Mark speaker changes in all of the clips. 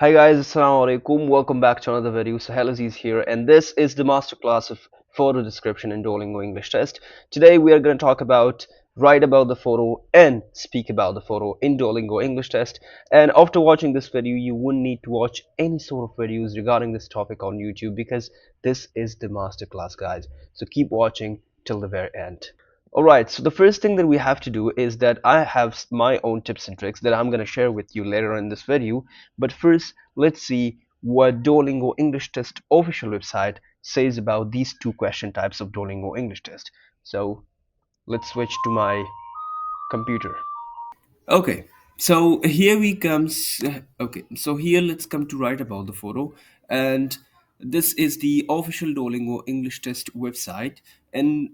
Speaker 1: Hi guys, assalamu alaikum. Welcome back to another video. Sohail Aziz here, and this is the masterclass of photo description in Duolingo English test. Today we are going to talk about write about the photo and speak about the photo in Duolingo English test. And after watching this video, you wouldn't need to watch any sort of videos regarding this topic on YouTube because this is the masterclass, guys. So keep watching till the very end. Alright, so the first thing that we have to do is that I have my own tips and tricks that I'm going to share with you later in this video. But first, let's see what Duolingo English Test official website says about these two question types of Duolingo English Test. So let's switch to my computer.
Speaker 2: Okay, so here we comes. Okay, so here let's come to write about the photo, and this is the official Duolingo English Test website. And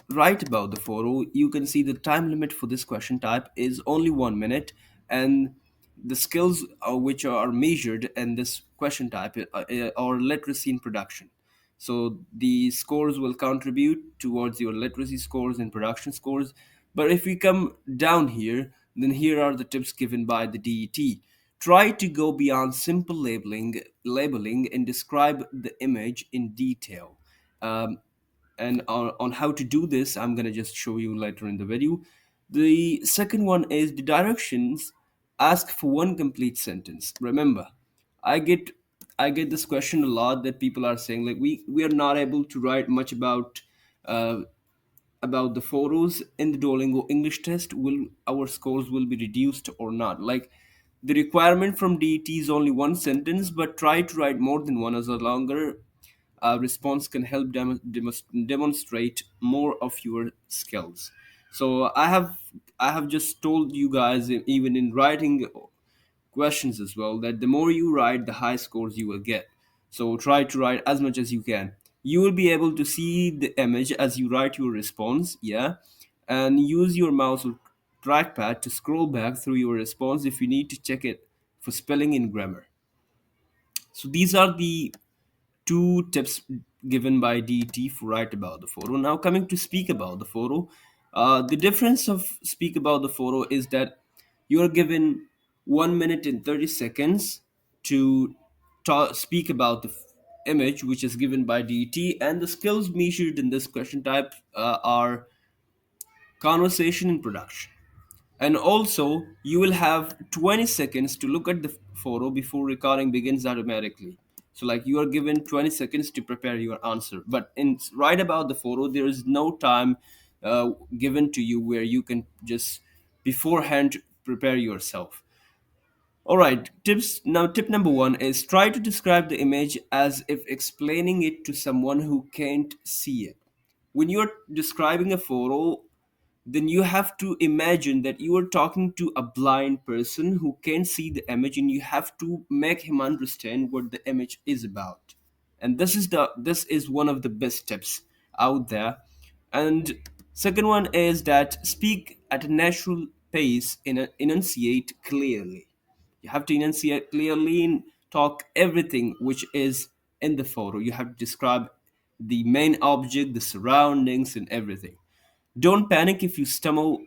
Speaker 2: write about the photo, you can see the time limit for this question type is only 1 minute, and the skills which are measured in this question type are literacy in production. So the scores will contribute towards your literacy scores and production scores. But if we come down here, then here are the tips given by the DET. Try to go beyond simple labeling and describe the image in detail. And on how to do this, I'm going to just show you later in the video. The second one is the directions. Ask for one complete sentence. Remember, i get I get this question a lot, that people are saying like we are not able to write much uh, about the photos in the Duolingo English test. Will our scores will be reduced or not? Like, the requirement from DET is only one sentence, but try to write more than one, as a longer response can help demonstrate more of your skills. So I have just told you guys, even in writing questions as well, that the more you write, the high scores you will get. So try to write as much as you can. You will be able to see the image as you write your response, yeah, and use your mouse or trackpad to scroll back through your response if you need to check it for spelling and grammar. So these are the two tips given by DET for write about the photo. Now coming to speak about the photo, the difference of speak about the photo is that you are given 1 minute and 30 seconds to speak about the image which is given by DET, and the skills measured in this question type are conversation and production. And also, you will have 20 seconds to look at the photo before recording begins automatically. So, like, you are given 20 seconds to prepare your answer. But in write about the photo, there is no time given to you where you can just beforehand prepare yourself. All right, tips. Now, tip number one is try to describe the image as if explaining it to someone who can't see it. When you're describing a photo, then you have to imagine that you are talking to a blind person who can't see the image, and you have to make him understand what the image is about. And this is one of the best tips out there. And second one is that speak at a natural pace and enunciate clearly. You have to enunciate clearly and talk everything which is in the photo. You have to describe the main object, the surroundings, and everything. Don't panic if you stumble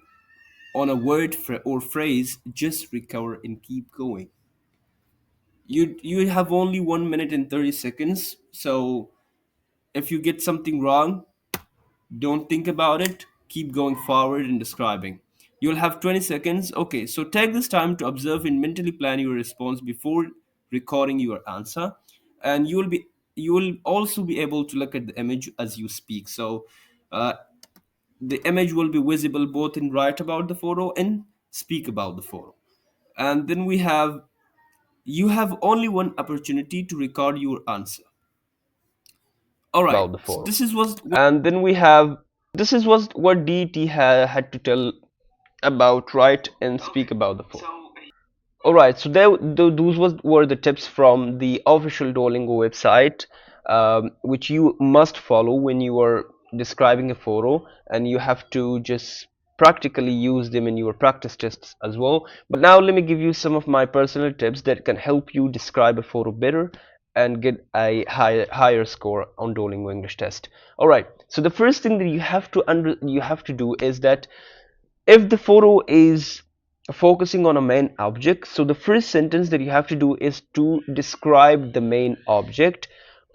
Speaker 2: on a word or phrase. Just recover and keep going. You have only 1 minute and 30 seconds. So if you get something wrong, don't think about it. Keep going forward and describing. You'll have 20 seconds. Okay, so take this time to observe and mentally plan your response before recording your answer. And you will also be able to look at the image as you speak. So uh, the image will be visible both in write about the photo and speak about the photo. And then we have, you have only one opportunity to record your answer. All right,
Speaker 1: About the
Speaker 2: so
Speaker 1: photo.
Speaker 2: this is what
Speaker 1: And then we have this is what DET had to tell about write and speak about the photo. Alright, so those were the tips from the official Duolingo website, which you must follow when you are describing a photo, and you have to just practically use them in your practice tests as well. But now let me give you some of my personal tips that can help you describe a photo better and get a higher score on Duolingo English test. Alright, so the first thing that you have to do is that if the photo is focusing on a main object. So the first sentence that you have to do is to describe the main object.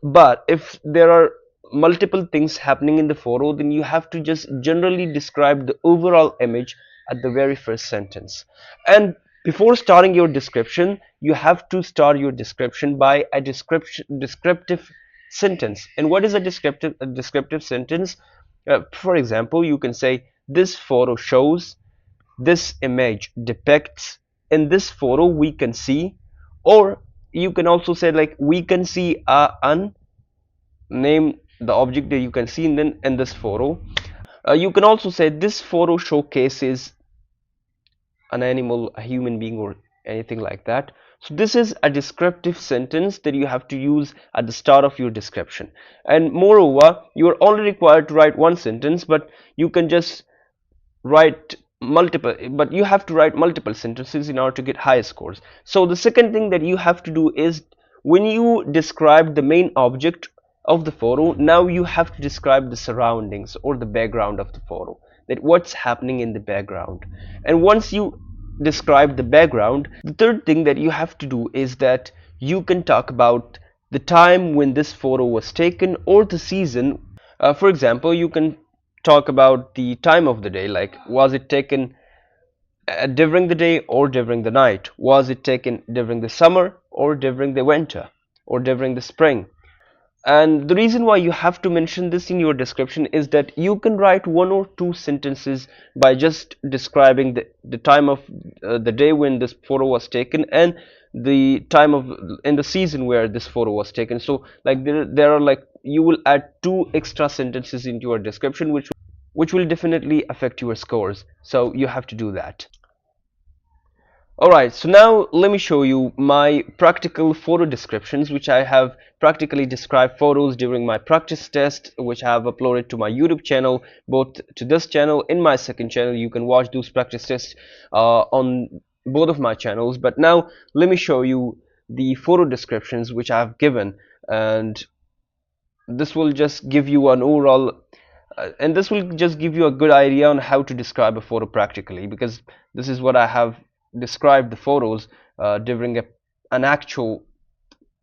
Speaker 1: But if there are multiple things happening in the photo, then you have to just generally describe the overall image at the very first sentence. And before starting your description, you have to start your description by a descriptive sentence. And what is a descriptive sentence? For example, you can say this photo shows, this image depicts, in this photo we can see, or you can also say like we can see a an, name the object that you can see in this photo. You can also say this photo showcases an animal, a human being, or anything like that. So this is a descriptive sentence that you have to use at the start of your description. And moreover, you are only required to write one sentence, but you can just write multiple, but you have to write multiple sentences in order to get high scores. So the second thing that you have to do is, when you describe the main object of the photo, now you have to describe the surroundings or the background of the photo, that what's happening in the background. And once you describe the background, the third thing that you have to do is that you can talk about the time when this photo was taken or the season. For example, you can talk about the time of the day, like was it taken during the day or during the night? Was it taken during the summer or during the winter or during the spring? And the reason why you have to mention this in your description is that you can write one or two sentences by just describing the time of the day when this photo was taken, and the time of in the season where this photo was taken. So like there are like, you will add two extra sentences into your description, which will definitely affect your scores. So you have to do that. Alright, so now let me show you my practical photo descriptions, which I have practically described photos during my practice test, which I have uploaded to my YouTube channel, both to this channel. In my second channel, you can watch those practice tests on both of my channels. But now let me show you the photo descriptions which I have given, and this will just give you an overall and this will just give you a good idea on how to describe a photo practically, because this is what I have described the photos during an actual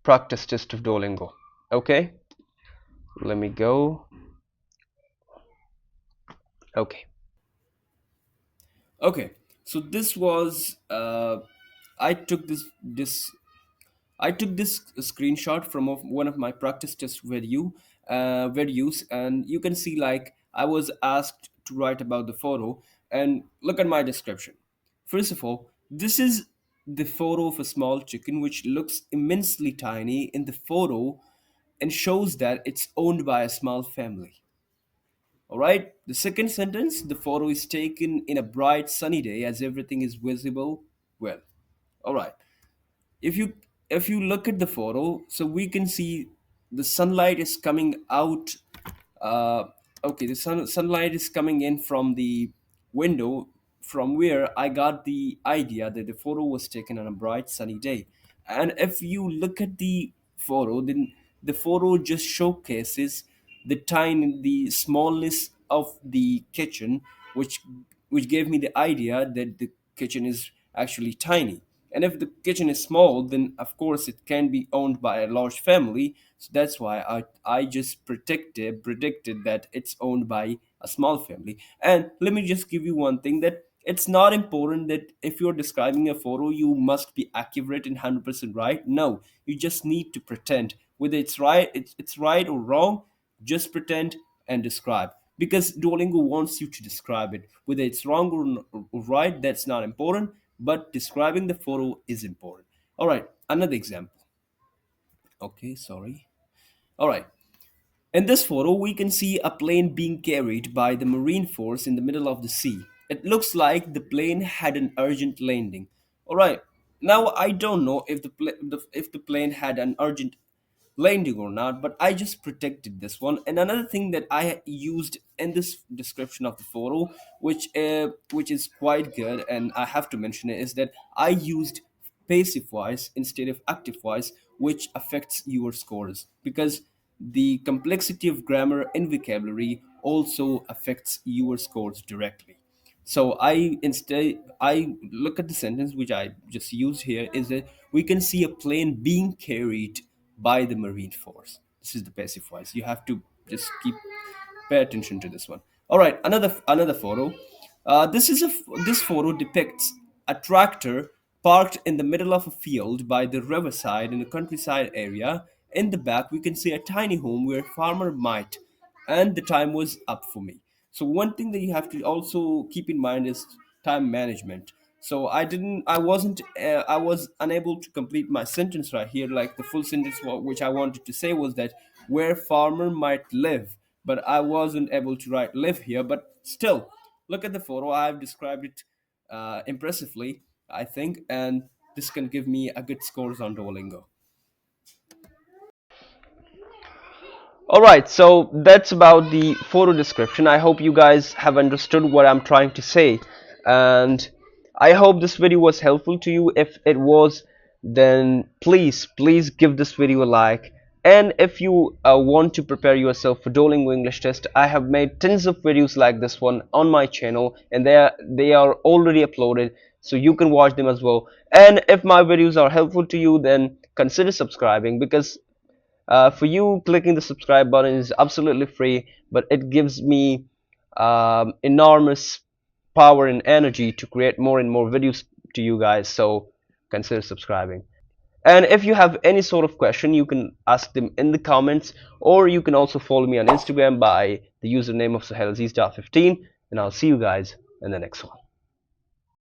Speaker 1: practice test of Duolingo. Okay, let me go. Okay.
Speaker 2: Okay, so this was I took this I took this screenshot from one of my practice test videos, and you can see like I was asked to write about the photo, and look at my description. First of all, this is the photo of a small chicken which looks immensely tiny in the photo and shows that it's owned by a small family. All right. The second sentence, the photo is taken in a bright sunny day as everything is visible well. All right. If you if you look at the photo, so we can see the sunlight is coming out. uh, okay, the sunlight is coming in from the window, from where I got the idea that the photo was taken on a bright sunny day. And if you look at the photo, then the photo just showcases the smallness of the kitchen, which which gave me the idea that the kitchen is actually tiny. And if the kitchen is small, then of course it can be owned by a large family. So that's why I just predicted that it's owned by a small family. And let me just give you one thing, that it's not important that if you're describing a photo, you must be accurate and 100% right. No, you just need to pretend. Whether it's right or wrong, just pretend and describe, because Duolingo wants you to describe it. Whether it's wrong or right, that's not important, but describing the photo is important. All right, another example. Okay, sorry. All right. In this photo, we can see a plane being carried by the Marine Force in the middle of the sea. It looks like the plane had an urgent landing. All right. Now I don't know if if the plane had an urgent landing or not, but I just predicted this one. And another thing that I used in this description of the photo, which is quite good, and I have to mention it, is that I used passive voice instead of active voice, which affects your scores, because the complexity of grammar and vocabulary also affects your scores directly. So I look at the sentence which I just used here is that we can see a plane being carried by the Marine Force. This is the passive voice. You have to just keep pay attention to this one. All right, another photo. This photo depicts a tractor parked in the middle of a field by the riverside in a countryside area. In the back, we can see a tiny home where a farmer might, and the time was up for me. So one thing that you have to also keep in mind is time management. So I was unable to complete my sentence right here. Like the full sentence which I wanted to say was that where farmer might live, but I wasn't able to write live here. But still, look at the photo. I have described it impressively, I think, and this can give me a good scores on Duolingo.
Speaker 1: Alright, so that's about the photo description. I hope you guys have understood what I'm trying to say, and I hope this video was helpful to you. If it was, then please give this video a like. And if you want to prepare yourself for Duolingo English test, I have made tons of videos like this one on my channel, and they are already uploaded, so you can watch them as well. And if my videos are helpful to you, then consider subscribing, because for you, clicking the subscribe button is absolutely free, but it gives me enormous power and energy to create more and more videos to you guys. So consider subscribing. And if you have any sort of question, you can ask them in the comments, or you can also follow me on Instagram by the username of Sohail Aziz 15. And I'll see you guys in the next one.